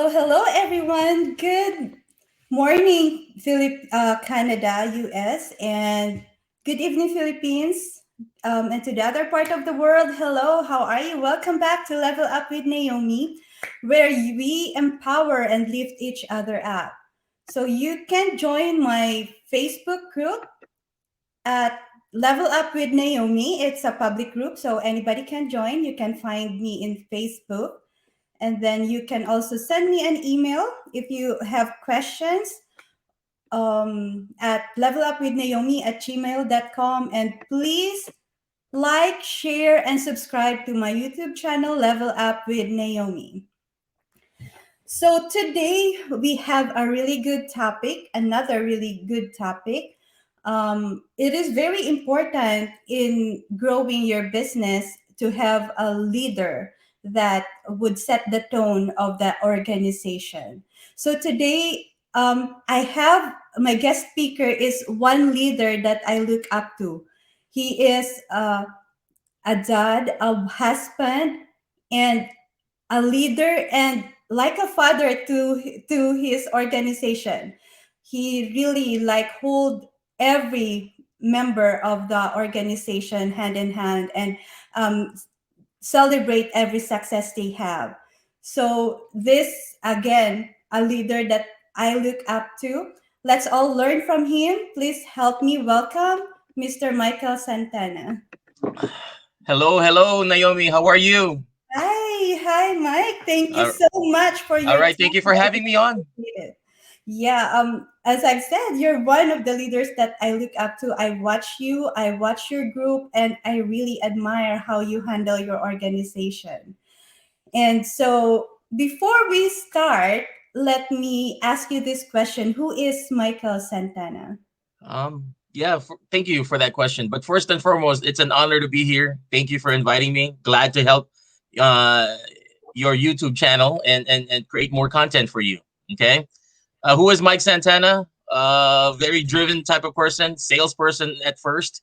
Hello everyone. Good morning, Canada, US, and good evening, Philippines. And to the other part of the world, hello, how are you? Welcome back to Level Up with Naomi, where we empower and lift each other up. So you can join my Facebook group at Level Up with Naomi. It's a public group, so anybody can join. You can find me in Facebook. And then you can also send me an email if you have questions at levelupwithnaomi@gmail.com. And please like, share, and subscribe to my YouTube channel, Level Up with Naomi. So today we have a really good topic, another really good topic. It is very important in growing your business to have a leader that would set the tone of the organization. So today, I have my guest speaker is one leader that I look up to. He is a dad, a husband, and a leader, and like a father to his organization. He really like hold every member of the organization hand in hand and um, celebrate every success they have. So this again, a leader that I look up to. Let's all learn from him. Please help me welcome Mr. Michael Santana. Hello, Naomi. How are you? Hi, Mike. Thank you Uh, so much for all your right, thank time. you for I having me really on. appreciate it. Yeah, as I've said, you're one of the leaders that I look up to. I watch you, I watch your group, and I really admire how you handle your organization. And so, before we start, let me ask you this question: Who is Michael Santana? Yeah, thank you for that question. But first and foremost, it's an honor to be here. Thank you for inviting me. Glad to help uh, your YouTube channel and create more content for you. Okay. Who is Mike Santana? Very driven type of person, salesperson at first,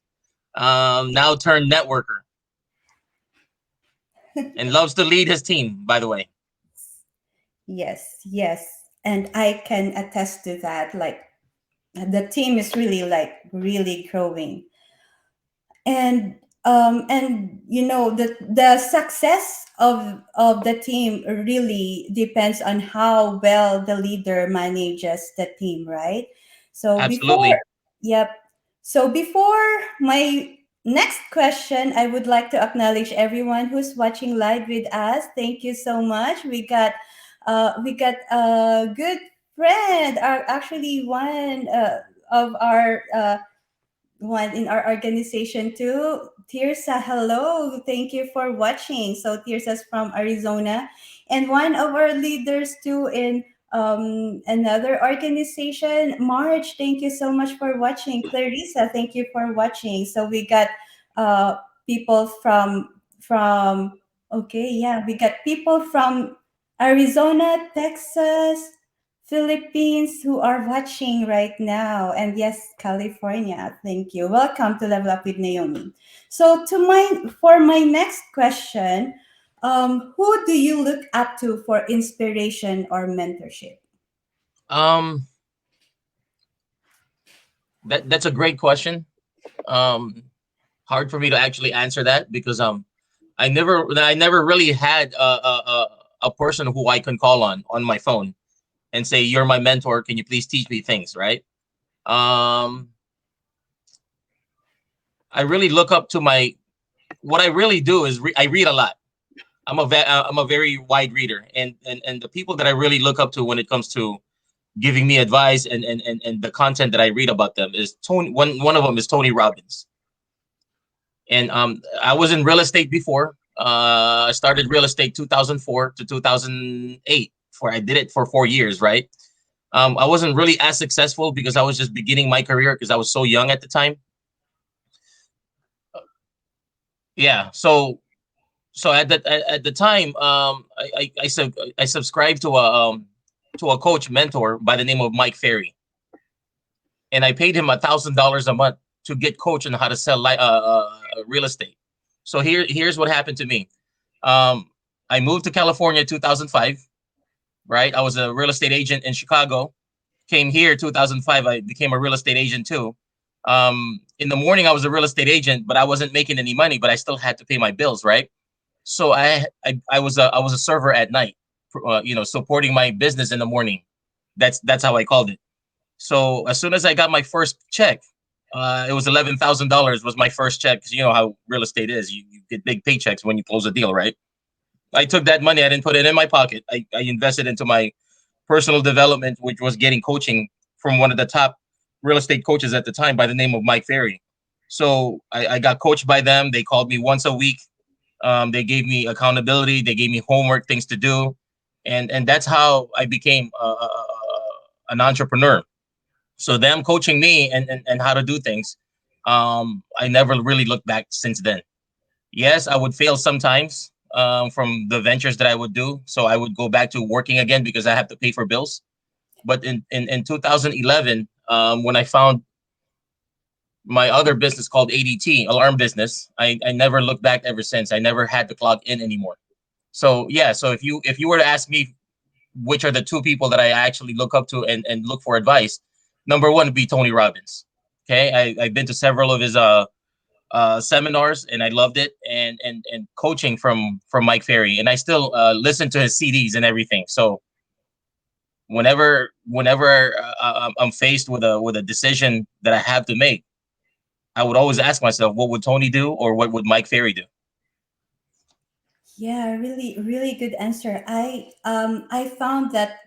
now turned networker, and loves to lead his team, by the way. Yes, and I can attest to that. Like the team is really really growing, and you know the success of the team really depends on how well the leader manages the team, right? So before Absolutely. yep so before my next question, I would like to acknowledge everyone who's watching live with us. Thank you so much. We got a good friend, our actually one of our one in our organization too. Tirsa, hello. Thank you for watching. So Tirsa's from Arizona. And one of our leaders too in another organization, Marge, thank you so much for watching. Clarissa, thank you for watching. So we got uh people from okay, yeah, we got people from Arizona, Texas, Philippines who are watching right now. And yes, California. Thank you. Welcome to Level Up with Naomi. So for my next question, who do you look up to for inspiration or mentorship? Um, that's a great question. Um, Hard for me to actually answer that because I never really had a person who I can call on my phone and say, you're my mentor, can you please teach me things, right? um I really look up to my what I really do is I read a lot. I'm a very wide reader, and the people that I really look up to when it comes to giving me advice and the content that I read about them is Tony. One of them is Tony Robbins. And I was in real estate before. I started real estate 2004 to 2008. For I did it for 4 years, right? I wasn't really as successful because I was just beginning my career because I was so young at the time. Yeah. So at the time, I subscribed to a coach mentor by the name of Mike Ferry, and I paid him $1,000 a month to get coach on how to sell real estate. So here's what happened to me. I moved to California in 2005. right? I was a real estate agent in Chicago. Came here 2005. I became a real estate agent too. In the morning, I was a real estate agent, but I wasn't making any money. But I still had to pay my bills, right? So I was a server at night, supporting my business in the morning. That's how I called it. So as soon as I got my first check, it was $11,000 was my first check, because you know how real estate is. You get big paychecks when you close a deal, right? I took that money, I didn't put it in my pocket. I invested into my personal development, which was getting coaching from one of the top real estate coaches at the time by the name of Mike Ferry. So I got coached by them. They called me once a week. They gave me accountability. They gave me homework, things to do, and that's how I became an entrepreneur. So them coaching me and how to do things, I never really looked back since then. Yes, I would fail sometimes from the ventures that I would do. So I would go back to working again because I have to pay for bills. But in 2011, when I found my other business called ADT, alarm business, I never looked back ever since. I never had to clock in anymore. So yeah, so if you were to ask me which are the two people that I actually look up to and look for advice, number one would be Tony Robbins. Okay, I've been to several of his seminars and I loved it, and coaching from Mike Ferry, and I still listen to his CDs and everything. So whenever I'm faced with a decision that I have to make, I would always ask myself, what would Tony do, or what would Mike Ferry do? Yeah, really, really good answer. I found that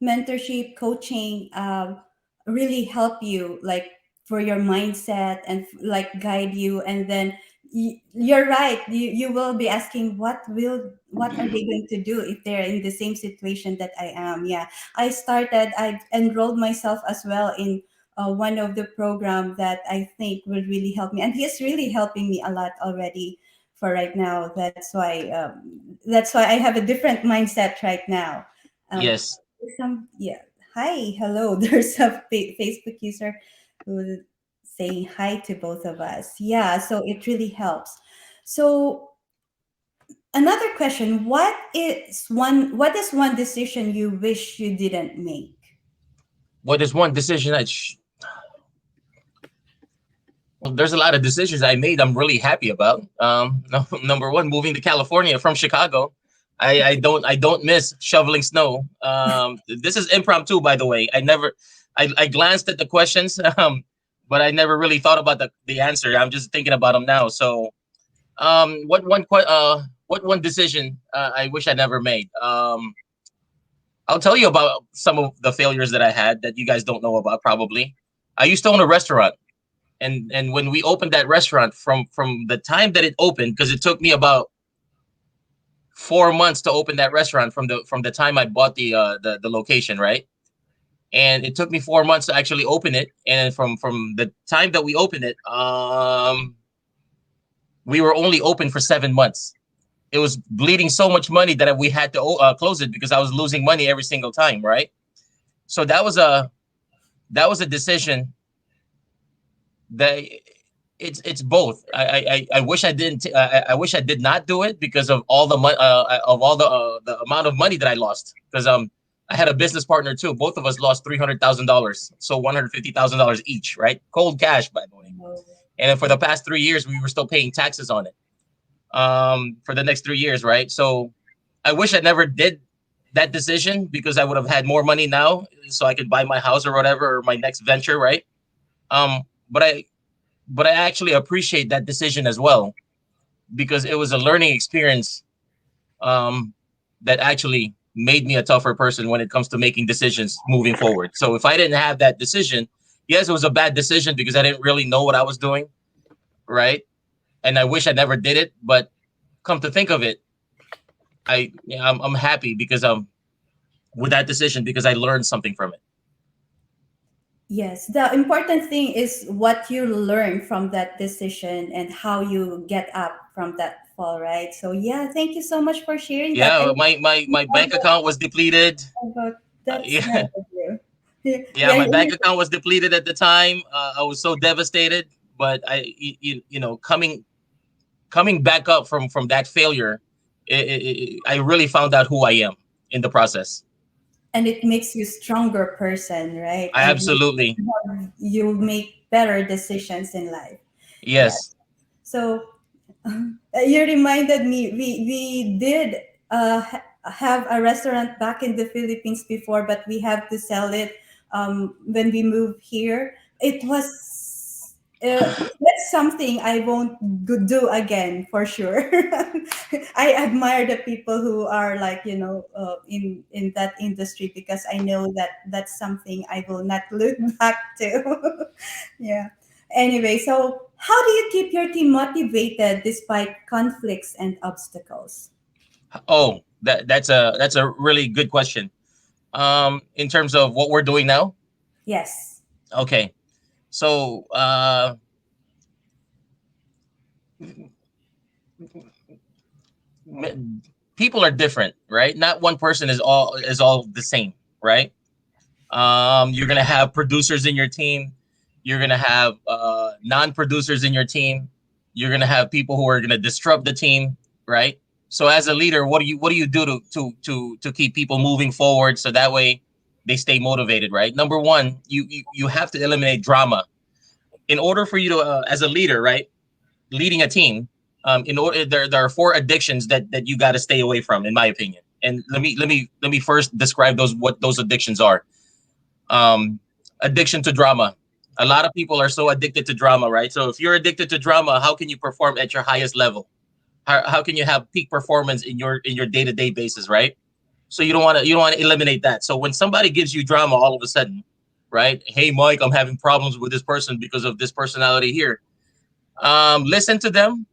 mentorship coaching really help you, like, for your mindset and like guide you, and then you're right. You will be asking what are they going to do if they're in the same situation that I am. Yeah, I enrolled myself as well in one of the program that I think will really help me, and he's really helping me a lot already for right now. That's why I have a different mindset right now. Um, Yes, some yeah. Hi, hello. There's a Facebook user who saying hi to both of us. Yeah, so it really helps. So another question: What is one decision you wish you didn't make? what is one decision well, there's a lot of decisions I made I'm really happy about. Number one, moving to California from Chicago. I don't miss shoveling snow. This is impromptu, by the way. I glanced at the questions, but I never really thought about the answer. I'm just thinking about them now. So, what one decision I wish I never made? I'll tell you about some of the failures that I had that you guys don't know about probably. I used to own a restaurant, and when we opened that restaurant, from the time that it opened, because it took me about 4 months to open that restaurant from the time I bought the location, right? And it took me 4 months to actually open it. And from the time that we opened it, we were only open for 7 months. It was bleeding so much money that we had to close it because I was losing money every single time, right? So that was a decision that it's both. I wish I didn't. I wish I did not do it because of all the amount of money that I lost. Because I had a business partner too. Both of us lost $300,000, so $150,000 each, right? Cold cash, by the way. Oh, And then for the past 3 years, we were still paying taxes on it. For the next 3 years, right? So I wish I never did that decision because I would have had more money now, so I could buy my house or whatever, or my next venture, right? Um, but I actually appreciate that decision as well because it was a learning experience, um, that actually made me a tougher person when it comes to making decisions moving forward. So if I didn't have that decision, yes, it was a bad decision because I didn't really know what I was doing, right? And I wish I never did it. But come to think of it, I'm happy because with that decision because I learned something from it. yes, the important thing is what you learn from that decision and how you get up from that fall, right? So yeah, thank you so much for sharing that. I Yeah, my bank account was depleted. about that's nice Yeah, of you. Yeah, yeah, yeah, my bank account was depleted at the time. I was so devastated, but coming back up from that failure, I really found out who I am. in the process. And it makes you stronger person, right? And Absolutely. you make better decisions in life. Yeah. Yes. So you reminded me, we did have a restaurant back in the Philippines before, but we have to sell it when we moved here. It was that's something I won't do again for sure. I admire the people who are like, in that industry, because I know that that's something I will not look back to. Yeah. Anyway, so how do you keep your team motivated despite conflicts and obstacles? Oh, that's a really good question. In terms of what we're doing now. Yes. Okay. So people are different, right? Not one person is all the same, right? You're gonna have producers in your team. You're gonna have non-producers in your team. You're gonna have people who are gonna disrupt the team, right? So as a leader, what do you do to keep people moving forward so that way they stay motivated, right? Number one, you have to eliminate drama in order for you to as a leader, right? Leading a team, in order there are four addictions that you got to stay away from, in my opinion. And let me first describe those what those addictions are. um, Addiction to drama. A lot of people are so addicted to drama, right? So if you're addicted to drama, how can you perform at your highest level? How can you have peak performance in your day-to-day basis, right? So you don't want to eliminate that. So when somebody gives you drama all of a sudden, right? Hey, Mike, I'm having problems with this person because of this personality here. Listen to them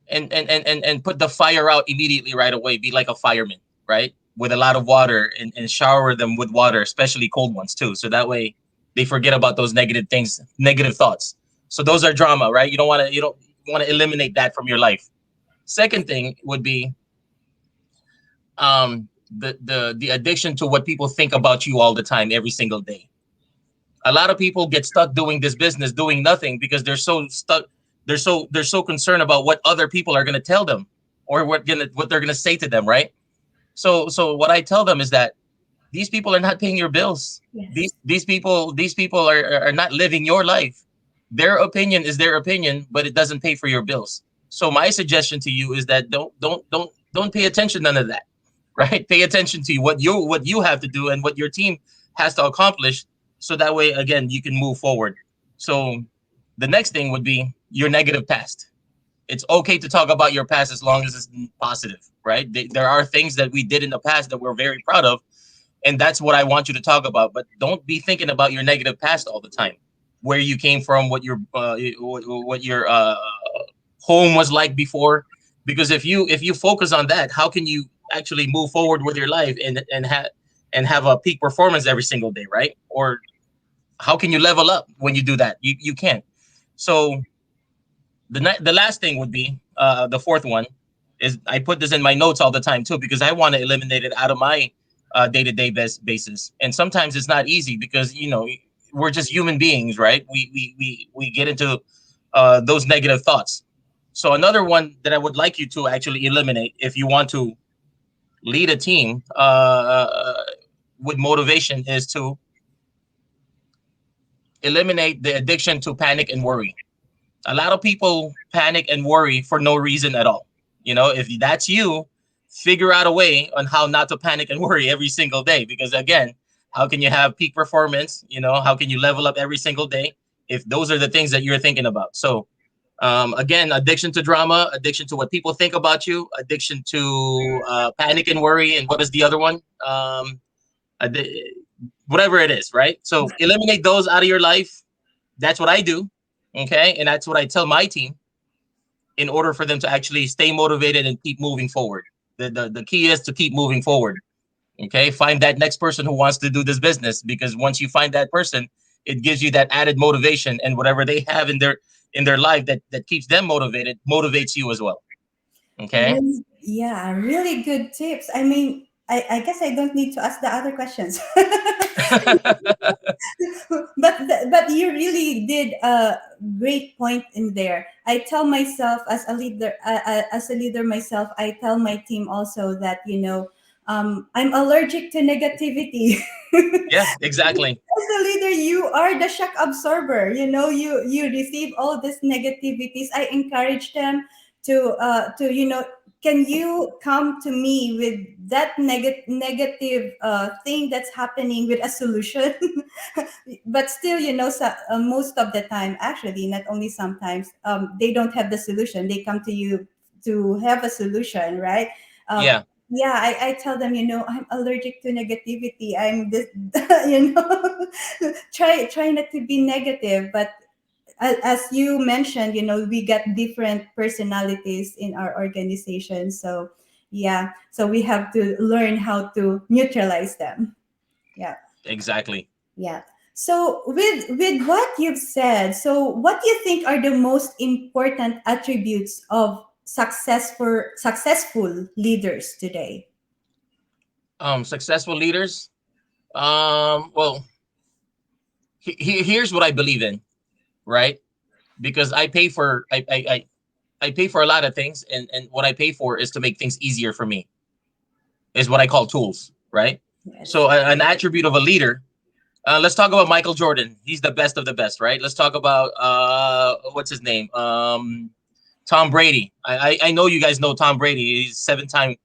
and put the fire out immediately right away. Be like a fireman, right? With a lot of water and shower them with water, especially cold ones too. So that way they forget about those negative things, negative thoughts. So those are drama, right? You don't want to eliminate that from your life. Second thing would be the addiction to what people think about you all the time, every single day. A lot of people get stuck doing this business, doing nothing because they're so stuck. They're so concerned about what other people are going to tell them or what they're going to say to them, right? So what I tell them is that these people are not paying your bills. Yes. These people are not living your life. Their opinion is their opinion, but it doesn't pay for your bills. So my suggestion to you is that don't pay attention to none of that, right? Pay attention to what you have to do and what your team has to accomplish, so that way again you can move forward. So the next thing would be your negative past. It's okay to talk about your past as long as it's positive, right? There are things that we did in the past that we're very proud of, and that's what I want you to talk about. But don't be thinking about your negative past all the time, where you came from, what your home was like before. Because if you focus on that, how can you actually move forward with your life and have a peak performance every single day, right? Or how can you level up when you do that? You can't. So the last thing would be the fourth one is I put this in my notes all the time too because I want to eliminate it out of my day-to-day basis. And sometimes it's not easy because we're just human beings, right? We get into those negative thoughts. So another one that I would like you to actually eliminate if you want to lead a team with motivation is to eliminate the addiction to panic and worry. A lot of people panic and worry for no reason at all. If that's you, figure out a way on how not to panic and worry every single day. Because again, how can you have peak performance? How can you level up every single day if those are the things that you're thinking about? So, again, addiction to drama, addiction to what people think about you, addiction to panic and worry. And what is the other one? Addi- Whatever it is, right? So eliminate those out of your life. That's what I do. Okay. And that's what I tell my team in order for them to actually stay motivated and keep moving forward. The key is to keep moving forward. Okay. Find that next person who wants to do this business, because once you find that person, it gives you that added motivation, and whatever they have in their life that keeps them motivated motivates you as well. Okay. Really, yeah, really good tips. I mean, I guess I don't need to ask the other questions. But you really did a great point in there. I tell myself as a leader myself, I tell my team also that, I'm allergic to negativity. Yeah, exactly. As a leader, you are the shock absorber. You receive all these negativities. I encourage them to can you come to me with that negative thing that's happening with a solution? But still, most of the time, actually, not only sometimes, they don't have the solution. They come to you to have a solution, right? um, Yeah, yeah, I tell them, I'm allergic to negativity. I'm this, you know, try not to be negative. But as you mentioned, we get different personalities in our organization. So yeah, so we have to learn how to neutralize them. Yeah. exactly. Yeah. So with what you've said, so what do you think are the most important attributes of successful leaders today? Successful leaders. Well, here's what I believe in, right? Because I pay for a lot of things, and what I pay for is to make things easier for me. Is what I call tools, right? Yes. So an attribute of a leader. Let's talk about Michael Jordan. He's the best of the best, right? Let's talk about what's his name? Tom Brady. I know you guys know Tom Brady. He's 7-time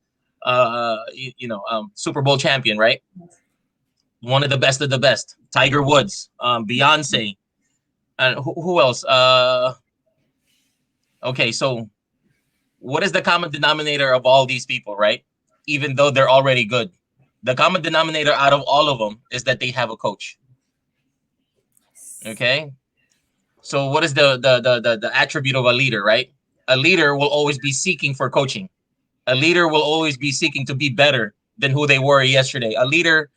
Super Bowl champion, right? One of the best. Tiger Woods, Beyonce, and who else? Okay, so what is the common denominator of all these people, right? Even though they're already good, the common denominator out of all of them is that they have a coach. Okay, so what is the attribute of a leader, right? A leader will always be seeking for coaching. A leader will always be seeking to be better than who they were yesterday. A leader,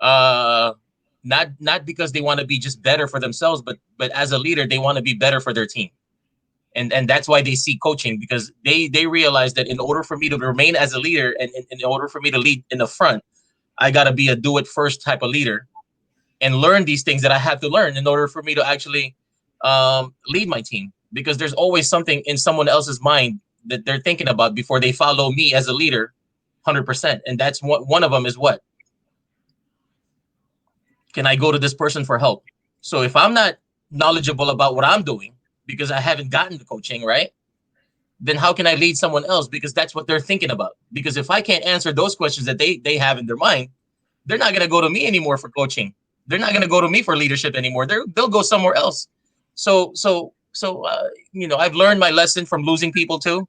uh, not because they want to be just better for themselves, but as a leader, they want to be better for their team. And that's why they seek coaching, because they realize that in order for me to remain as a leader, and in order for me to lead in the front, I got to be a do it first type of leader and learn these things that I have to learn in order for me to actually lead my team, because there's always something in someone else's mind that they're thinking about before they follow me as a leader 100%. And that's what one of them is: what can I go to this person for help? So if I'm not knowledgeable about what I'm doing because I haven't gotten the coaching, right, then how can I lead someone else? Because that's what they're thinking about. Because if I can't answer those questions that they have in their mind, they're not going to go to me anymore for coaching. They're not going to go to me for leadership anymore. They'll go somewhere else. So I've learned my lesson from losing people too.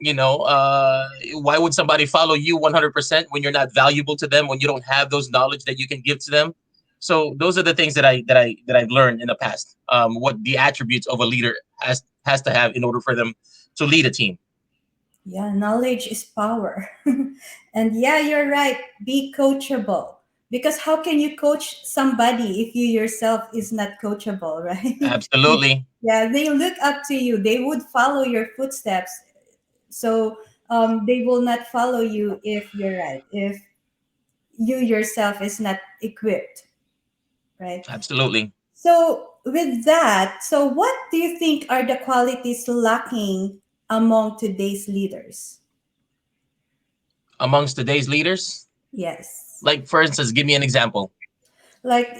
Why would somebody follow you 100% when you're not valuable to them, when you don't have those knowledge that you can give to them? So those are the things that I've learned in the past. What the attributes of a leader has to have in order for them to lead a team. Yeah, knowledge is power. And yeah, you're right. Be coachable. Because how can you coach somebody if you yourself is not coachable, right? Absolutely. Yeah, they look up to you. They would follow your footsteps. So they will not follow you if you're right. If you yourself is not equipped, right? Absolutely. So with that, so what do you think are the qualities lacking among today's leaders? Amongst today's leaders, Yes. like for instance, give me an example. like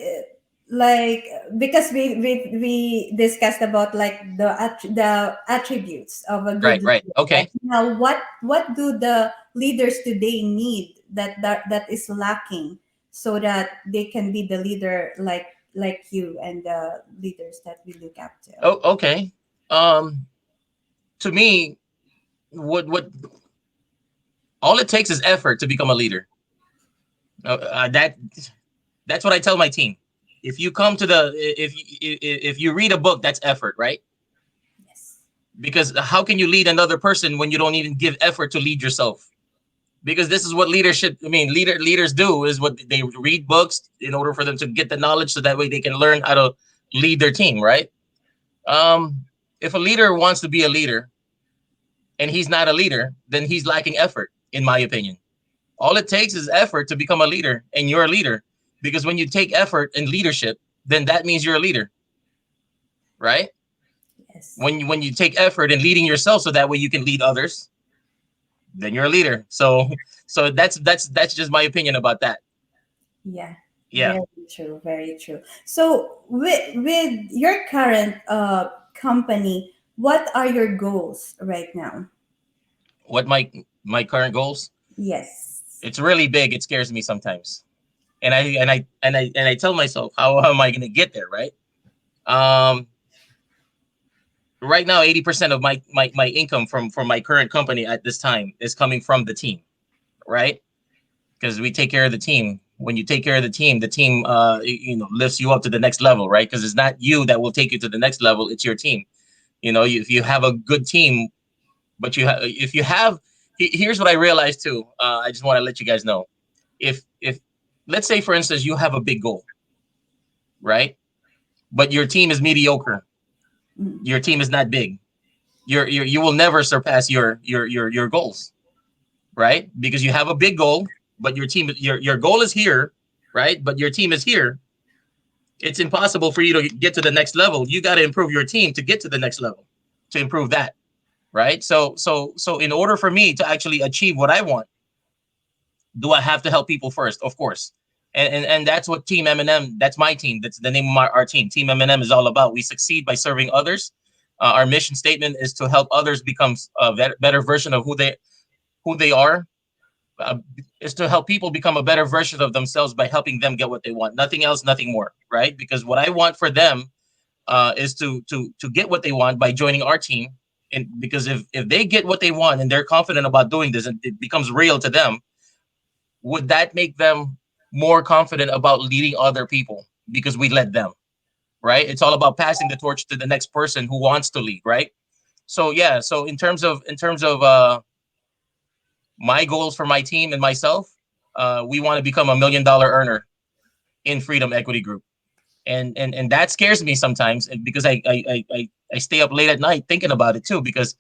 like because we discussed about like the attributes of a good Right. leader, right? Okay. Now what do the leaders today need that is lacking, so that they can be the leader like you and the leaders that we look up to? Oh, okay. Um, to me, what all it takes is effort to become a leader. That's what I tell my team. If you come to the if you read a book, that's effort, right? Yes. Because how can you lead another person when you don't even give effort to lead yourself? Because this is what leadership. I mean, leaders do is what they read books in order for them to get the knowledge, so that way they can learn how to lead their team, right? Um, if a leader wants to be a leader and he's not a leader, then he's lacking effort, in my opinion. All it takes is effort to become a leader, and you're a leader. Because when you take effort and leadership, then that means you're a leader, right? Yes. When you take effort in leading yourself, so that way you can lead others, then you're a leader. So that's just my opinion about that. Yeah. Yeah. Very true. Very true. So with your current company, what are your goals right now? What my current goals? Yes. It's really big. It scares me sometimes, and I tell myself, how am I going to get there, right? Um, right now, 80% of my income from my current company at this time is coming from the team, right? Because we take care of the team. When you take care of the team lifts you up to the next level, right? Because it's not you that will take you to the next level, it's your team. If you have a good team, but if you have, here's what I realized too. I just want to let you guys know. If let's say, for instance, you have a big goal, right? But your team is mediocre. Mm. Your team is not big. You will never surpass your goals, right? Because you have a big goal, but your goal is here, right? But your team is here. It's impossible for you to get to the next level. You got to improve your team to get to the next level, to improve that, right? So in order for me to actually achieve what I want, do I have to help people first? Of course. And that's what Team M&M, that's my team. That's the name of our team. Team M&M is all about. We succeed by serving others. Our mission statement is to help others become a better version of who they are. Uh, is to help people become a better version of themselves by helping them get what they want. Nothing else, nothing more, right? Because what I want for them is to get what they want by joining our team. And because if they get what they want and they're confident about doing this and it becomes real to them, would that make them more confident about leading other people because we led them, right? It's all about passing the torch to the next person who wants to lead, right? So yeah, so in terms of my goals for my team and myself, we want to become $1 million earner in Freedom Equity Group. And that scares me sometimes because I stay up late at night thinking about it too, because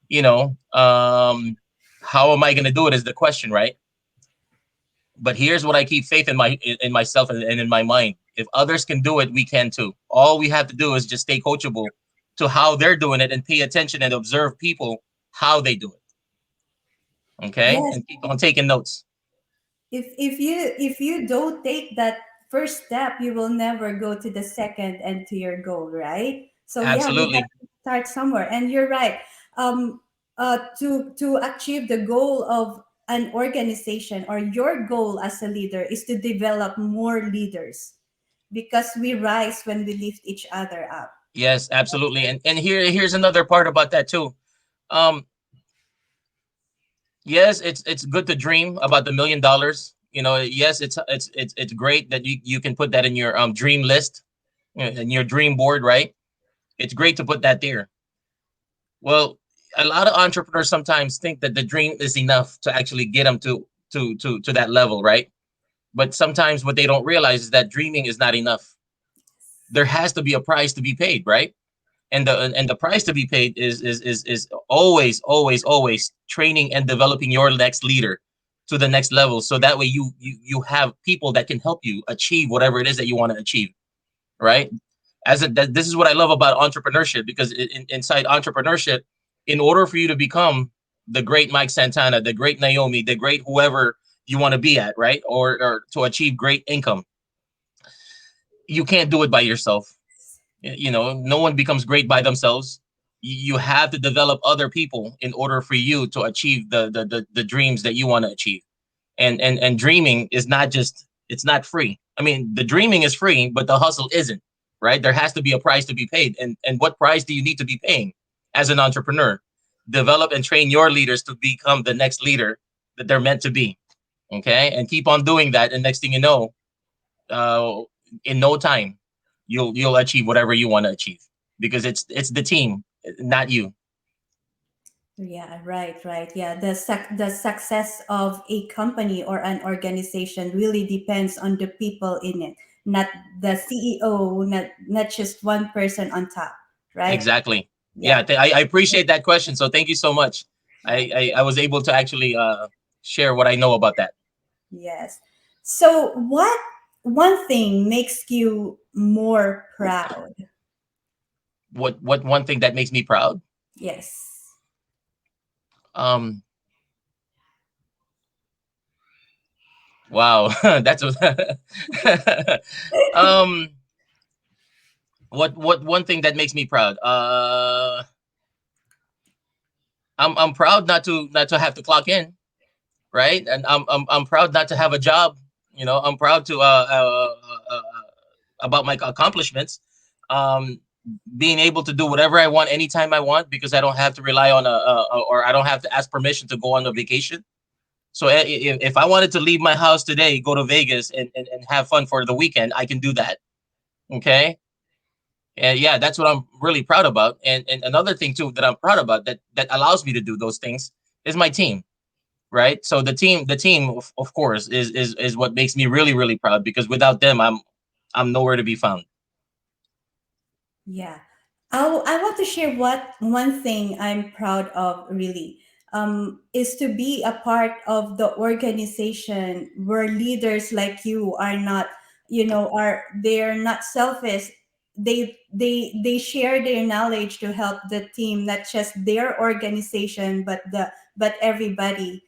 you know how am I going to do it is the question, right? But here's what I keep faith in myself and in my mind. If others can do it, we can too. All we have to do is just stay coachable to how they're doing it and pay attention and observe people how they do it. Okay, Yes. and keep on taking notes. If you don't take that first step, you will never go to the second and to your goal, right? So yeah, we have Absolutely. to start somewhere. And you're right. um to achieve the goal of an organization, or your goal as a leader, is to develop more leaders, because we rise when we lift each other up. Yes, absolutely. And here's another part about that too. Um, yes, it's good to dream about the $1 million. Yes, it's great that you can put that in your dream list, in your dream board, right? It's great to put that there. Well, a lot of entrepreneurs sometimes think that the dream is enough to actually get them to that level, right? But sometimes what they don't realize is that dreaming is not enough. There has to be a price to be paid, right? And the price to be paid is always training and developing your next leader to the next level, so that way you have people that can help you achieve whatever it is that you want to achieve, right? This is what I love about entrepreneurship, because inside entrepreneurship, in order for you to become the great Mike Santana, the great Naomi, the great whoever you want to be at, right? Or to achieve great income, you can't do it by yourself. No one becomes great by themselves. You have to develop other people in order for you to achieve the dreams that you want to achieve. And dreaming is not just, it's not free. I mean, the dreaming is free, but the hustle isn't, right? There has to be a price to be paid. And what price do you need to be paying as an entrepreneur? Develop and train your leaders to become the next leader that they're meant to be. Okay, and keep on doing that, and next thing you know, uh, in no time, you'll achieve whatever you want to achieve, because it's the team, not you. Yeah, right, right. Yeah, the success of a company or an organization really depends on the people in it, not the CEO, not just one person on top, right? Exactly. Yeah, Yeah, I appreciate that question. So thank you so much. yeah. I was able to actually share what I know about that. Yes. So, what one thing makes you more proud? What one thing that makes me proud? Yes. Um, wow, that's um, what one thing that makes me proud? I'm proud not to have to clock in, right? And I'm proud not to have a job. I'm proud to about my accomplishments. Um, being able to do whatever I want anytime I want because I don't have to rely on or I don't have to ask permission to go on a vacation. So if I wanted to leave my house today, go to Vegas and have fun for the weekend, I can do that. Okay. And yeah, that's what I'm really proud about. And another thing too that I'm proud about that allows me to do those things is my team, right? So the team of course is what makes me really really proud because without them I'm nowhere to be found. Yeah. I want to share what one thing I'm proud of really is to be a part of the organization where leaders like you are not, they're not selfish. They share their knowledge to help the team, not just their organization, but everybody.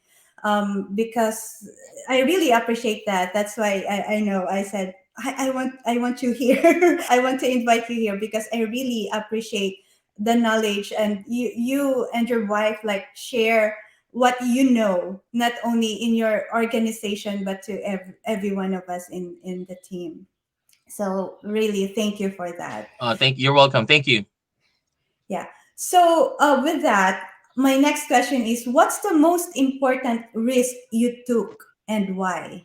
Because I really appreciate that. That's why I know I said I want you here. I want to invite you here because I really appreciate the knowledge, and you and your wife like share what you know, not only in your organization but to every one of us in the team. So really thank you for that. You're welcome. Thank you. Yeah. So with that, my next question is, what's the most important risk you took and why?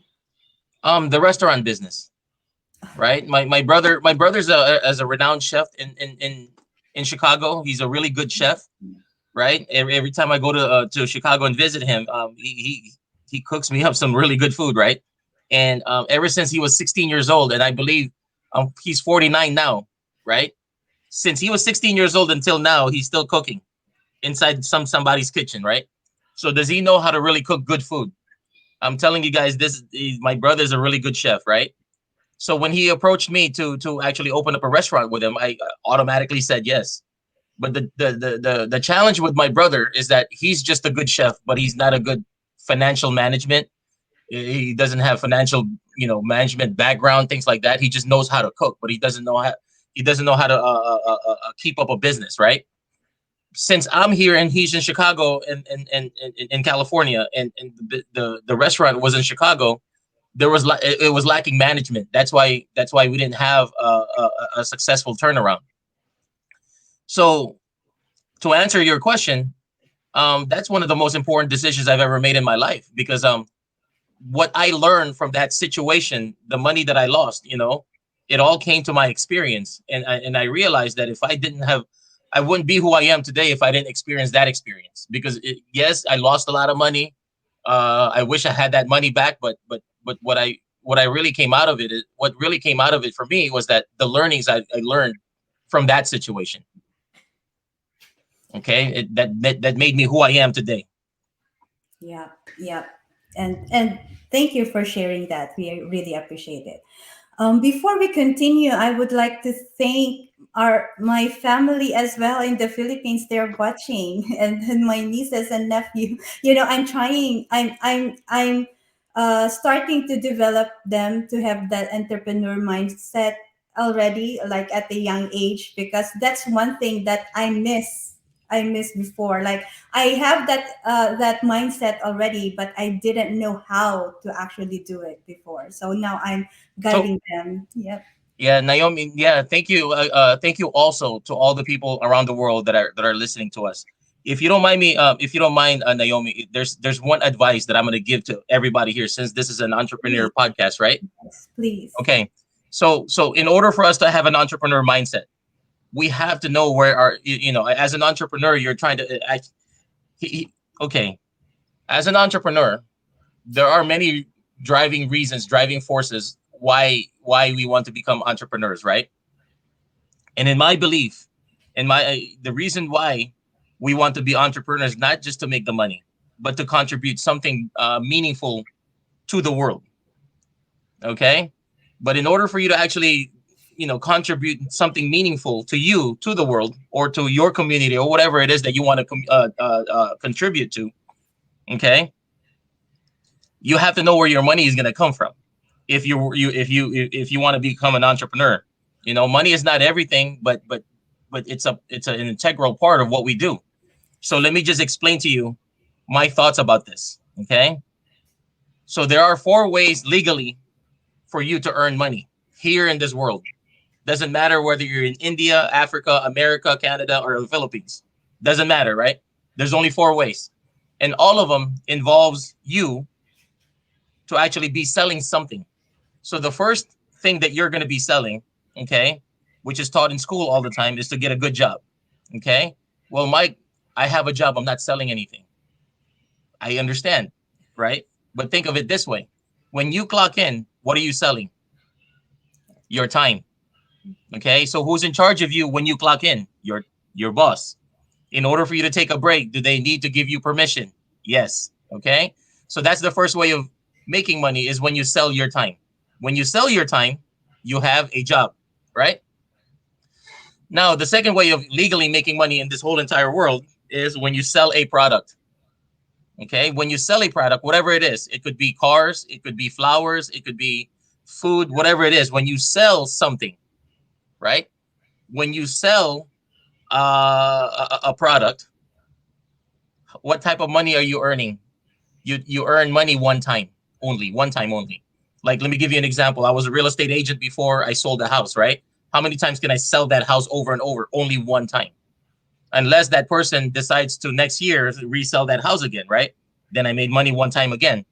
The restaurant business, right? My brother's a renowned chef in Chicago. He's a really good chef, right? Every time I go to Chicago and visit him, he cooks me up some really good food, right? And ever since he was 16 years old, and I believe he's 49 now, right? Since he was 16 years old until now, he's still cooking inside somebody's kitchen, right? So does he know how to really cook good food? I'm telling you guys, my brother's a really good chef, right? So when he approached me to actually open up a restaurant with him, I automatically said yes. But the challenge with my brother is that he's just a good chef, but he's not a good financial management. He doesn't have financial, management background, things like that. He just knows how to cook, but he doesn't know how to keep up a business, right? Since I'm here and he's in Chicago and in California, and the restaurant was in Chicago, it was lacking management. That's why we didn't have a successful turnaround. So to answer your question, that's one of the most important decisions I've ever made in my life because what I learned from that situation, the money that I lost, it all came to my experience, and I realized that if I didn't have, I wouldn't be who I am today if I didn't experience that experience. Because yes, I lost a lot of money. I wish I had that money back, but what I really came out of it is what really came out of it for me was that the learnings I learned from that situation. Okay, that made me who I am today. Yeah, yeah. And thank you for sharing that. We really appreciate it. Before we continue, I would like to thank our my family as well in the Philippines. They're watching, and my nieces and nephew. I'm trying. I'm starting to develop them to have that entrepreneur mindset already, like at a young age, because that's one thing that I missed before. Like I have that mindset already, but I didn't know how to actually do it before. So now I'm So guiding them. Yep. yeah, Naomi. Yeah, thank you. Thank you also to all the people around the world that are listening to us. If you don't mind, Naomi, there's one advice that I'm going to give to everybody here, since this is an entrepreneur Please, podcast, right? yes, please. Okay. So in order for us to have an entrepreneur mindset, we have to know where as an entrepreneur, you're trying to act. Okay, as an entrepreneur, there are many driving forces why we want to become entrepreneurs, right? And in my belief, the reason why we want to be entrepreneurs, not just to make the money, but to contribute something meaningful to the world. Okay. But in order for you to actually, contribute something meaningful to you, to the world, or to your community, or whatever it is that you want to contribute to, okay, you have to know where your money is going to come from. If you want to become an entrepreneur, money is not everything, but it's an integral part of what we do. So let me just explain to you my thoughts about this. Okay. So there are four ways legally for you to earn money here in this world. Doesn't matter whether you're in India, Africa, America, Canada, or the Philippines. Doesn't matter, right? There's only four ways. And all of them involves you to actually be selling something. So the first thing that you're going to be selling, okay, which is taught in school all the time, is to get a good job. Okay. Well, Mike, I have a job. I'm not selling anything. I understand, right? But think of it this way. When you clock in, what are you selling? Your time. Okay. So who's in charge of you when you clock in? Your boss. In order for you to take a break, do they need to give you permission? Yes. Okay. So that's the first way of making money, is when you sell your time. When you sell your time, you have a job, right? Now, the second way of legally making money in this whole entire world is when you sell a product. Okay. When you sell a product, whatever it is, it could be cars, it could be flowers, it could be food, whatever it is. When you sell something, right? When you sell a product, what type of money are you earning? You earn money one time only. Like, let me give you an example. I was a real estate agent before I sold a house, right? How many times can I sell that house over and over? Only one time. Unless that person decides to next year resell that house again, right? Then I made money one time again.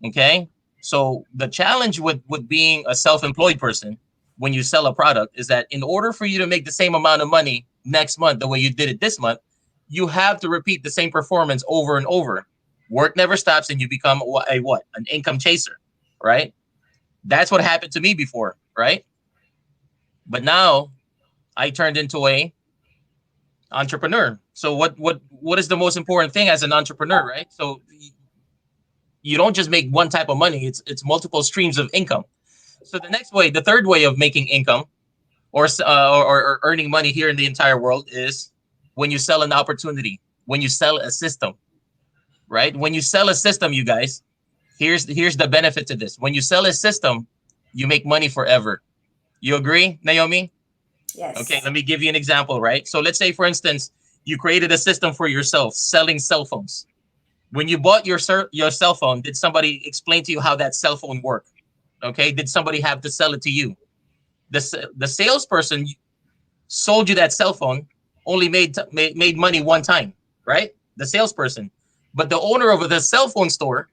Okay. So the challenge with being a self-employed person when you sell a product is that in order for you to make the same amount of money next month the way you did it this month, you have to repeat the same performance over and over. Work never stops, and you become a what? An income chaser, right? That's what happened to me before, right? But now I turned into a entrepreneur. So what is the most important thing as an entrepreneur, right? So you don't just make one type of money, it's multiple streams of income. So the third way of making income, or earning money here in the entire world, is when you sell an opportunity, when you sell a system, right? When you sell a system, you guys, here's the benefit to this. When you sell a system, you make money forever. You agree, Naomi? Okay, Yes. let me give you an example, right? So let's say, for instance, you created a system for yourself selling cell phones. When you bought your cell phone, did somebody explain to you how that cell phone worked? Okay, did somebody have to sell it to you? The salesperson sold you that cell phone, only made money one time, right? The salesperson. But the owner of the cell phone store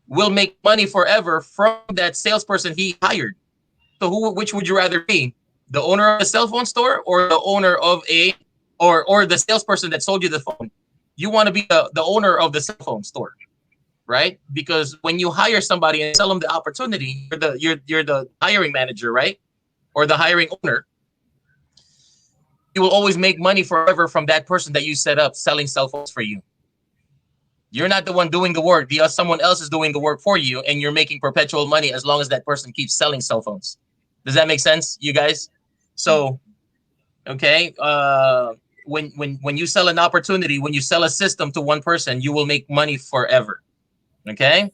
will make money forever from that salesperson he hired. So which would you rather be? The owner of a cell phone store, or the owner of or the salesperson that sold you the phone? You want to be the owner of the cell phone store, right? Because when you hire somebody and sell them the opportunity, you're the hiring manager, right? Or the hiring owner. You will always make money forever from that person that you set up selling cell phones for you. You're not the one doing the work. Someone else is doing the work for you, and you're making perpetual money as long as that person keeps selling cell phones. Does that make sense, you guys? So, okay, when you sell an opportunity, when you sell a system to one person, you will make money forever. Okay,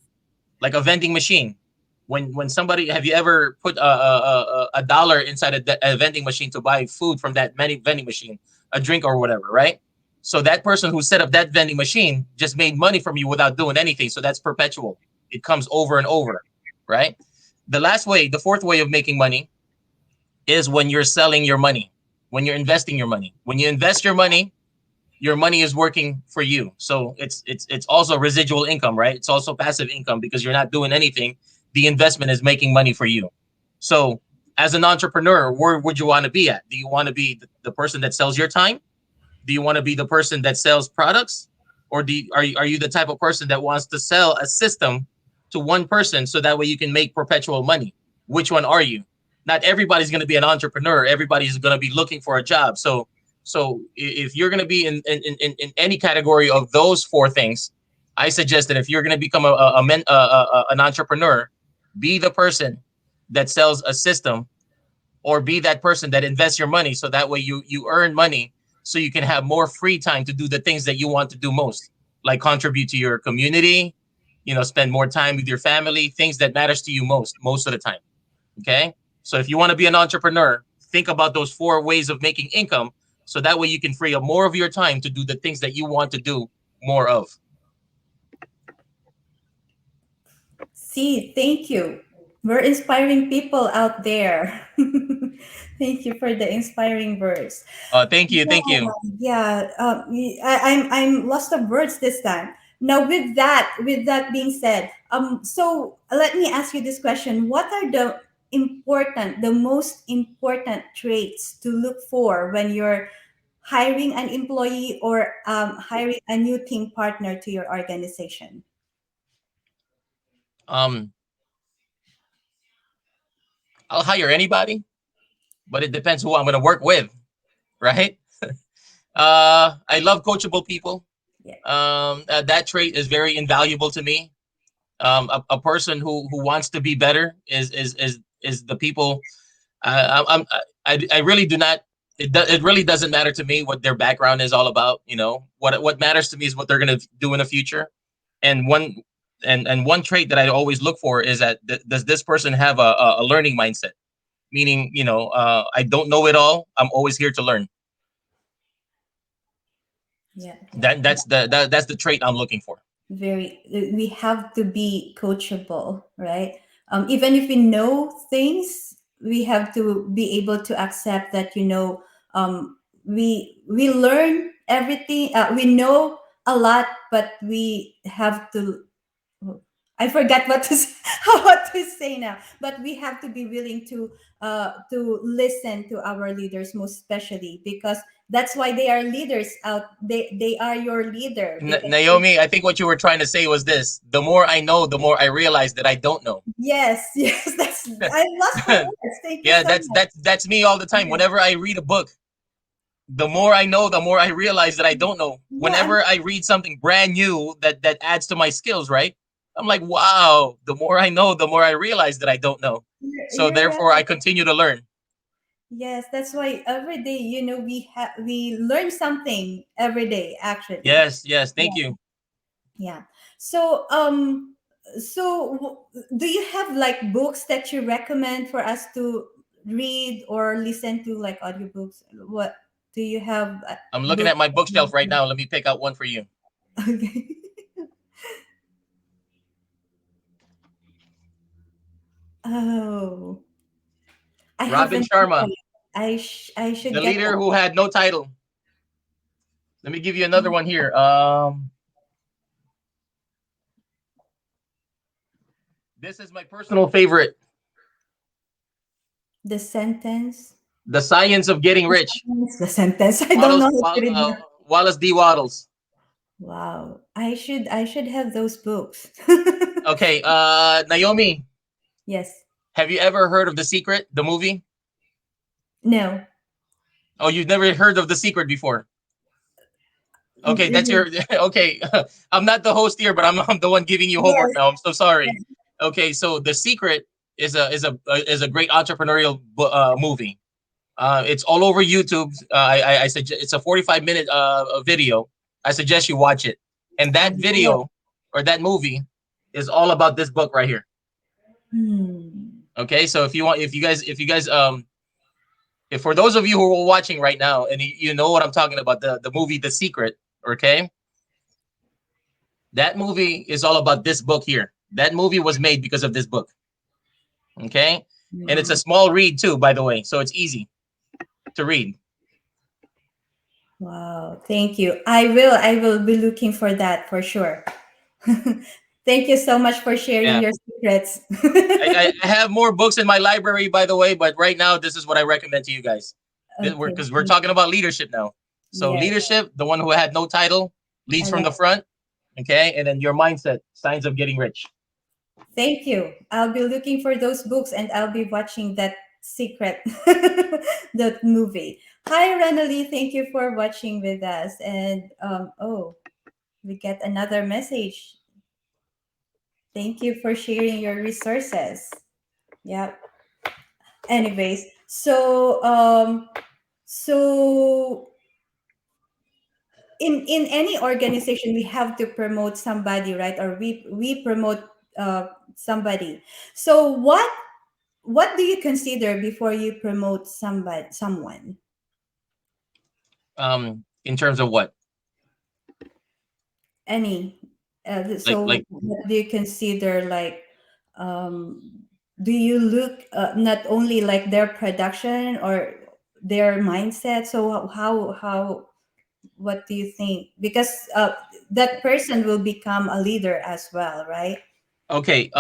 like a vending machine. When somebody, have you ever put a dollar inside a vending machine to buy food from that vending machine, a drink or whatever, right? So that person who set up that vending machine just made money from you without doing anything. So that's perpetual. It comes over and over, right? The fourth way of making money is when you're selling your money, when you're investing your money. When you invest your money is working for you. So it's also residual income, right? It's also passive income because you're not doing anything. The investment is making money for you. So as an entrepreneur, where would you want to be at? Do you want to be the person that sells your time? Do you want to be the person that sells products? Or are you the type of person that wants to sell a system to one person so that way you can make perpetual money? Which one are you? Not everybody's going to be an entrepreneur. Everybody's going to be looking for a job. So if you're going to be in any category of those four things, I suggest that if you're going to become an entrepreneur, be the person that sells a system, or be that person that invests your money, so that way you earn money, so you can have more free time to do the things that you want to do most, like contribute to your community, spend more time with your family, things that matters to you most of the time. Okay? So if you want to be an entrepreneur, think about those 4 ways of making income, so that way you can free up more of your time to do the things that you want to do more of. See, thank you. We're inspiring people out there. Thank you for the inspiring words. Thank you, Yeah, thank you. yeah. I'm lost of words this time. Now, with that being said, so let me ask you this question: what are the most important traits to look for when you're hiring an employee or hiring a new team partner to your organization? Um, I'll hire anybody, but it depends who I'm going to work with, right? I love coachable people. Yeah. That trait is very invaluable to me. A person who wants to be better is the people. I really do not. It really doesn't matter to me what their background is all about. What matters to me is what they're going to do in the future. And one trait that I always look for is that does this person have a learning mindset? Meaning, I don't know it all. I'm always here to learn. Yeah. That's the trait I'm looking for. We have to be coachable, right? Even if we know things, we have to be able to accept that, we learn everything, we know a lot, but we have to, I forgot what to what to say now. But we have to be willing to listen to our leaders, most especially because that's why they are leaders out. They are your leader because Naomi, I think what you were trying to say was this: the more I know, the more I realize that I don't know. yes, yes, that's I lost for words. Thank you Yeah, so that's much. that's that's me all the time. Yes. Whenever I read a book, the more I know, the more I realize that I don't know. Yeah, Whenever I read something brand new that adds to my skills, right? I'm like, wow. The more I know, the more I realize that I don't know. So you're therefore, right. I continue to learn. Yes, that's why every day, we learn something every day. Actually, Yes, yes. Thank you. yeah. So, do you have like books that you recommend for us to read or listen to, like audiobooks? What do you have? I'm looking Books? at my bookshelf right now. Let me pick out one for you. Okay. Oh, I Robin haven't Sharma, tried. I should the get leader that. who had no title. Let me give you another one here. This is my personal favorite, The sentence. The Science of Getting Rich. The sentence. I don't know Wallace how to read that. Wallace D. Waddles. Wow. I should have those books. Okay, Naomi, Yes. have you ever heard of The Secret, the movie? No. Oh, you've never heard of The Secret before. Okay, that's Mm-mm. your okay. I'm not the host here, but I'm the one giving you homework Yes. now. I'm so sorry. Yes. Okay, so The Secret is a great entrepreneurial movie. It's all over YouTube. I suggest it's a 45-minute video. I suggest you watch it. And I that will. video or that movie is all about this book right here. Hmm. Okay, so if for those of you who are watching right now and you know what I'm talking about, the movie The Secret, okay, that movie is all about this book here. That movie was made because of this book. Okay, and it's a Hmm. small read too, by the way, so it's easy to read. Wow. Thank you. I will be looking for that for sure. Thank you so much for sharing Yeah. your secrets. I have more books in my library, by the way, but right now this is what I recommend to you guys. Okay. Because we're talking about leadership now. So Yes. leadership, the one who had no title, leads I from love the front. Okay, and then your mindset, signs of getting rich. Thank you. I'll be looking for those books and I'll be watching that secret that movie. Hi Renali, thank you for watching with us. And oh, We get another message. Thank you for sharing your resources. Yeah. Anyways, so in any organization we have to promote somebody, right? Or we promote somebody. So what do you consider before you promote someone? In terms of what? Any Like so what do you consider, like, um do you look not only like their production or their mindset? So how what do you think? Because that person will become a leader as well, right? okay,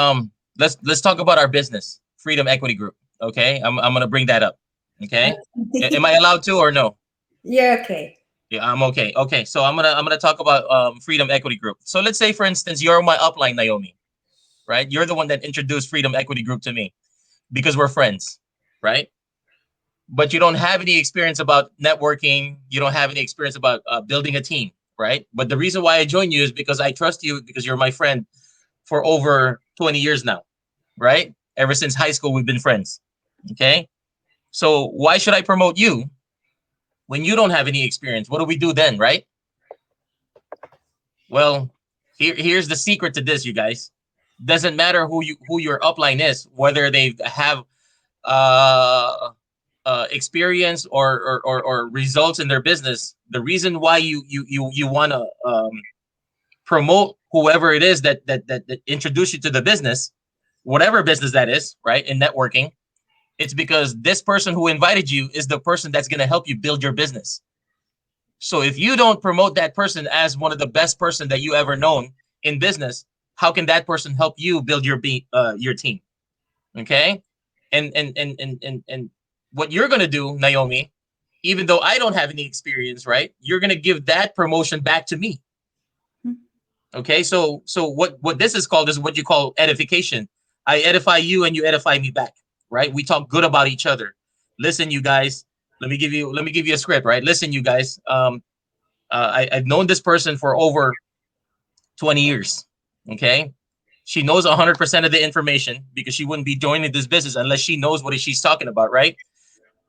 let's talk about our business, Freedom Equity Group. Okay, I'm gonna bring that up. Okay, am I Okay. allowed to or no? You're okay. Yeah, I'm okay. Okay, so I'm gonna talk about Freedom Equity Group. So let's say, for instance, you're my upline, Naomi, right? You're the one that introduced Freedom Equity Group to me because we're friends, right? But you don't have any experience about networking. You don't have any experience about building a team, right? But the reason why I joined you is because I trust you because you're my friend for over 20 years now, right? Ever since high school, we've been friends. Okay. So why should I promote you when you don't have any experience? What do we do then, right? Well, here's the secret to this, you guys. Doesn't matter who your upline is, whether they have uh, experience or results in their business. The reason why you want to promote whoever it is that introduced you to the business, whatever business that is, right? In networking, it's because this person who invited you is the person that's going to help you build your business. So if you don't promote that person as one of the best person that you ever known in business, how can that person help you build your team? Okay, and what you're gonna do, Naomi, even though I don't have any experience, right? You're gonna give that promotion back to me. Okay, so what this is called is what you call edification. I edify you and you edify me back, right? We talk good about each other. Listen, you guys, let me give you a script, right? Listen, you guys, I've known this person for over 20 years. Okay, she knows 100% of the information because she wouldn't be joining this business unless she knows what she's talking about, right?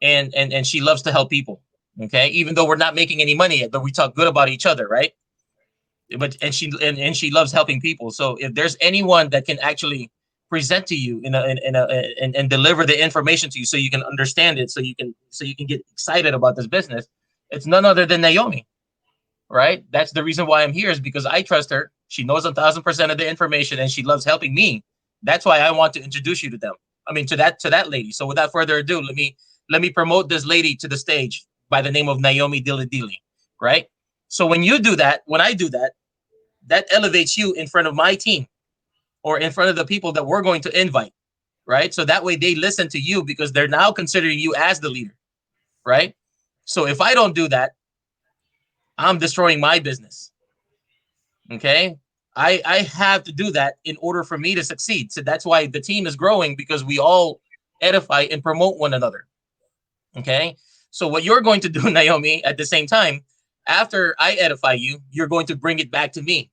And she loves to help people. Okay, even though we're not making any money yet, but we talk good about each other, right? But and she loves helping people. So if there's anyone that can actually present to you and deliver the information to you so you can understand it, so you can get excited about this business, it's none other than Naomi, right? That's the reason why I'm here, is because I trust her. She knows 1,000% of the information and she loves helping me. That's why I want to introduce you to them. I mean, to that lady. So without further ado, let me promote this lady to the stage by the name of Naomi Dilly Dilly, right? So when you do that, when I do that, that elevates you in front of my team or in front of the people that we're going to invite, right? So that way they listen to you because they're now considering you as the leader, right? So if I don't do that, I'm destroying my business. Okay. I have to do that in order for me to succeed. So that's why the team is growing, because we all edify and promote one another. Okay. So what you're going to do, Naomi, at the same time, after I edify you, you're going to bring it back to me.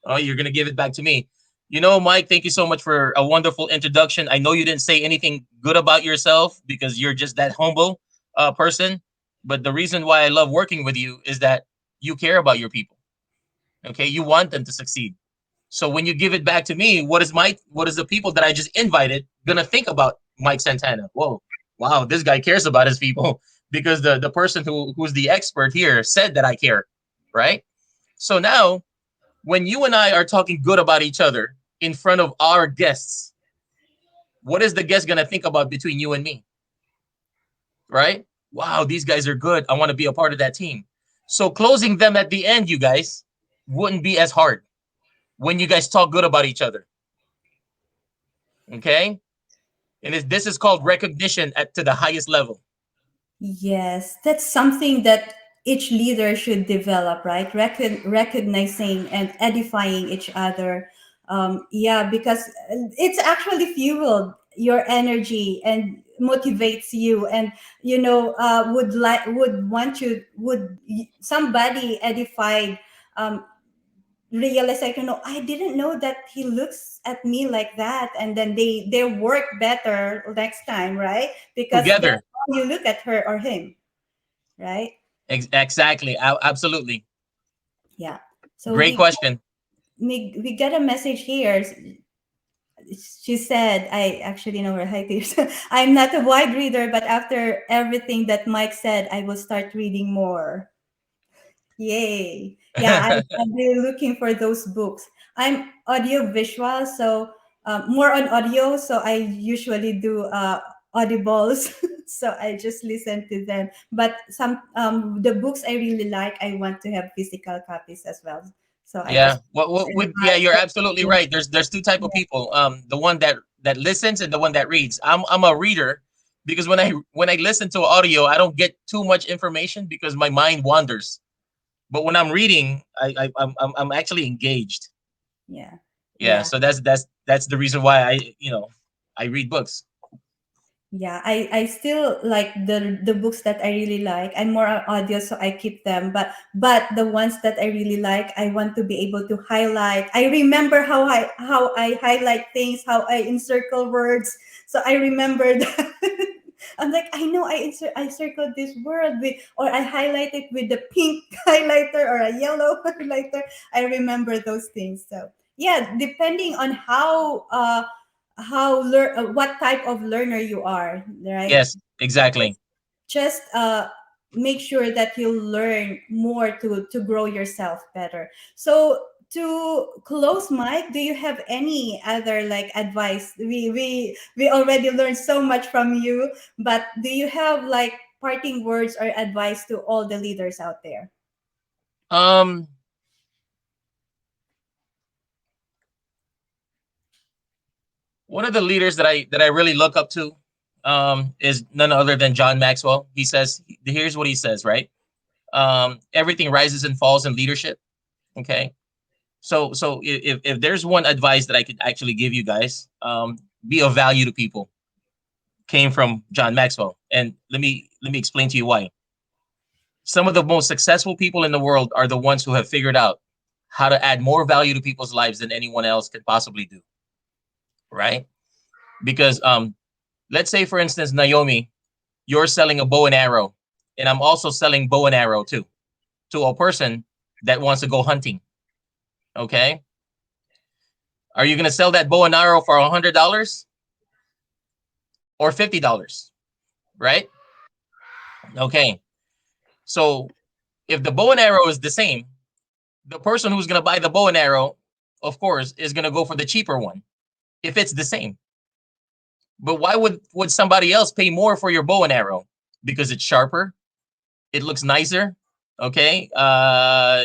Oh, you're going to give it back to me. Mike, thank you so much for a wonderful introduction. I know you didn't say anything good about yourself because you're just that humble person. But the reason why I love working with you is that you care about your people. Okay. You want them to succeed. So when you give it back to me, what is the people that I just invited gonna think about Mike Santana? Whoa, wow, this guy cares about his people because the person who's the expert here said that I care, right? So now when you and I are talking good about each other in front of our guests, what is the guest gonna think about between you and me, right? Wow, these guys are good. I want to be a part of that team. So closing them at the end, you guys, wouldn't be as hard when you guys talk good about each other. Okay. And this is called recognition to the highest level. Yes, that's something that each leader should develop, right? Recognizing and edifying each other. Yeah, because it's actually fueled your energy and motivates you, and would want you would somebody edified, um, realize, like, I didn't know that he looks at me like that, and then they work better next time, right? Because that's together. how you look at her or him, right? Exactly. Absolutely. Yeah. So Great question. we got a message here. She said, I actually know her. Hi, Tish. I'm not a wide reader, but after everything that Mike said, I will start reading more. Yay. Yeah, I'm really looking for those books. I'm audio visual, so more on audio. So I usually do audibles. So I just listen to them. But some the books I really like, I want to have physical copies as well. So I Yeah. just Yeah, you're absolutely yeah, right. There's two type of people. The one that listens and the one that reads. I'm a reader because when I listen to audio, I don't get too much information because my mind wanders. But when I'm reading, I'm actually engaged. yeah, Yeah. yeah. So that's the reason why I read books. Yeah, I still like the books that I really like. I'm more on audio, so I keep them. But the ones that I really like, I want to be able to highlight. I remember how I highlight things, how I encircle words. So I remember that. I'm like, I know I circled this word with, or I highlight it with the pink highlighter or a yellow highlighter. I remember those things. So yeah, depending on what type of learner you are, right? Yes, exactly. Just make sure that you learn more to grow yourself better. So to close, Mike, do you have any other like advice? We already learned so much from you, but do you have like parting words or advice to all the leaders out there? Um, One of the leaders that I really look up to is none other than John Maxwell. He says, here's what he says, right? Everything rises and falls in leadership. Okay. So if there's one advice that I could actually give you guys, be of value to people, came from John Maxwell. And let me explain to you why. Some of the most successful people in the world are the ones who have figured out how to add more value to people's lives than anyone else could possibly do, right? Because let's say for instance, Naomi, you're selling a bow and arrow, and I'm also selling bow and arrow too to a person that wants to go hunting. Okay, are you gonna sell that bow and arrow for $100 or $50? Right? Okay, so if the bow and arrow is the same, the person who's gonna buy the bow and arrow, of course, is gonna go for the cheaper one if it's the same. But why would somebody else pay more for your bow and arrow? Because it's sharper, it looks nicer. Okay,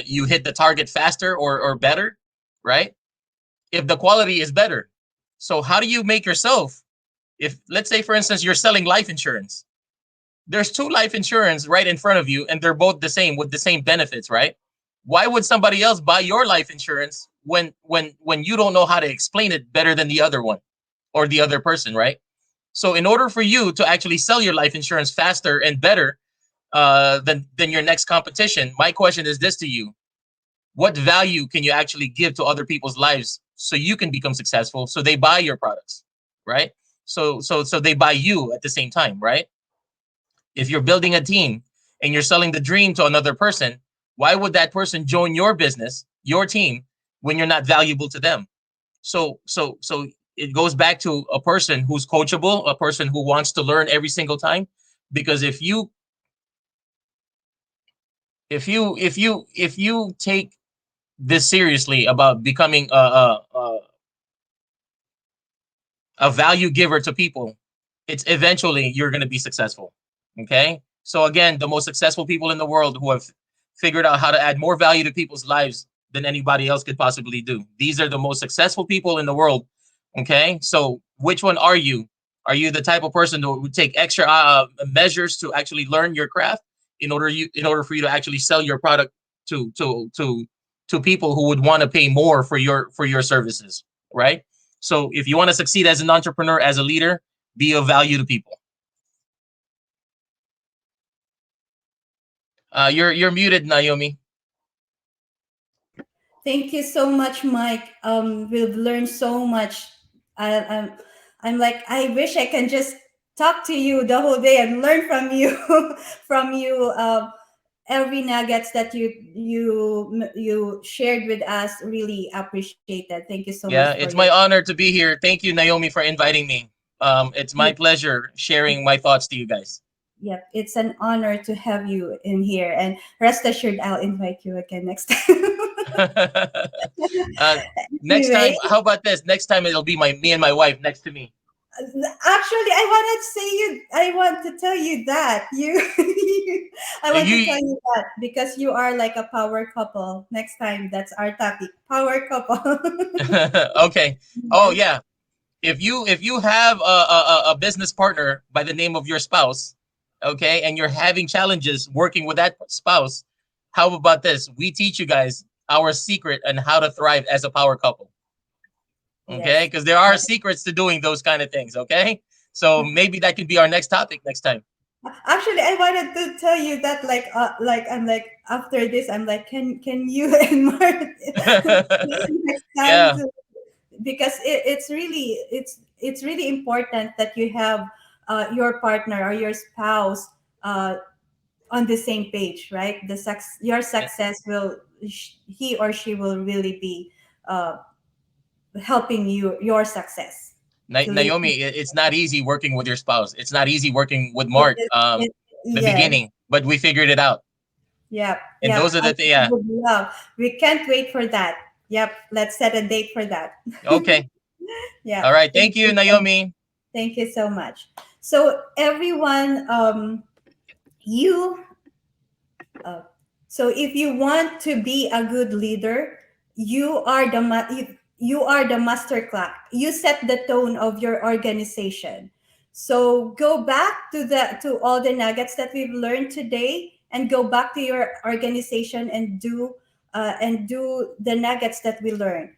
you hit the target faster or better, right? If the quality is better. So how do you make yourself? If let's say for instance you're selling life insurance, there's two life insurance right in front of you, and they're both the same with the same benefits, right? Why would somebody else buy your life insurance when you don't know how to explain it better than the other one or the other person, right? So in order for you to actually sell your life insurance faster and better than your next competition, my question is this to you: what value can you actually give to other people's lives so you can become successful, so they buy your products, right? So they buy you at the same time, right? If you're building a team and you're selling the dream to another person, why would that person join your business, your team, when you're not valuable to them? So it goes back to a person who's coachable, a person who wants to learn every single time. Because if you take this seriously about becoming a value giver to people, it's eventually you're going to be successful. Okay. So again, the most successful people in the world who have figured out how to add more value to people's lives than anybody else could possibly do. These are the most successful people in the world. Okay. So which one are you? Are you the type of person who would take extra measures to actually learn your craft in order for you to actually sell your product to to to to people who would want to pay more for your services, right? So if you want to succeed as an entrepreneur, as a leader, be of value to people. You're muted, Naomi. Thank you so much, Mike. We've learned so much. I'm like, I wish I can just talk to you the whole day and learn from you, from you. Every nuggets that you shared with us, really appreciated. Thank you so much for Yeah, your. it's my honor to be here. Thank you, Naomi, for inviting me. It's my pleasure sharing my thoughts to you guys. Yep, it's an honor to have you in here, and rest assured, I'll invite you again next time. uh, Next Anyway, time, how about this? Next time it'll be my me and my wife next to me. actually, I want to tell you that I want to tell You you that because you are like a power couple. Next time, that's our topic, power couple. okay? Oh yeah. If you have a business partner by the name of your spouse, okay, and you're having challenges working with that spouse, how about this? We teach you guys our secret on how to thrive as a power couple. Okay, Yes. because there are secrets to doing those kind of things. Okay, so maybe that could be our next topic next time. Actually, I wanted to tell you that, like I'm like after this, I'm like, can you and Mark next time Yeah, to, because it's really important that you have your partner or your spouse uh, on the same page, right? Your success will, he or she will really be uh, helping you your success to live. Naomi, it's not easy working with your spouse. It's not easy working with It, Mark. it, it, The yes. beginning, but we figured it out, Yep, and yep. those are I the yeah. would love. We can't wait for that. Yep, let's set a date for that. Okay, Yeah, all right. thank Thank you, you so, Naomi. thank you so much. So everyone, you uh, so if you want to be a good leader, you are the master class. You set the tone of your organization. So go back to all the nuggets that we've learned today, and go back to your organization and do the nuggets that we learned.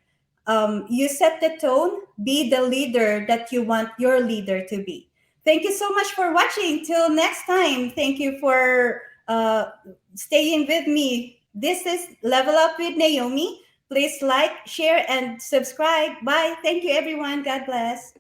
You set the tone. Be the leader that you want your leader to be. Thank you so much for watching. Till next time. Thank you for staying with me. This is Level Up with Naomi. Please like, share, and subscribe. Bye. Thank you, everyone. God bless.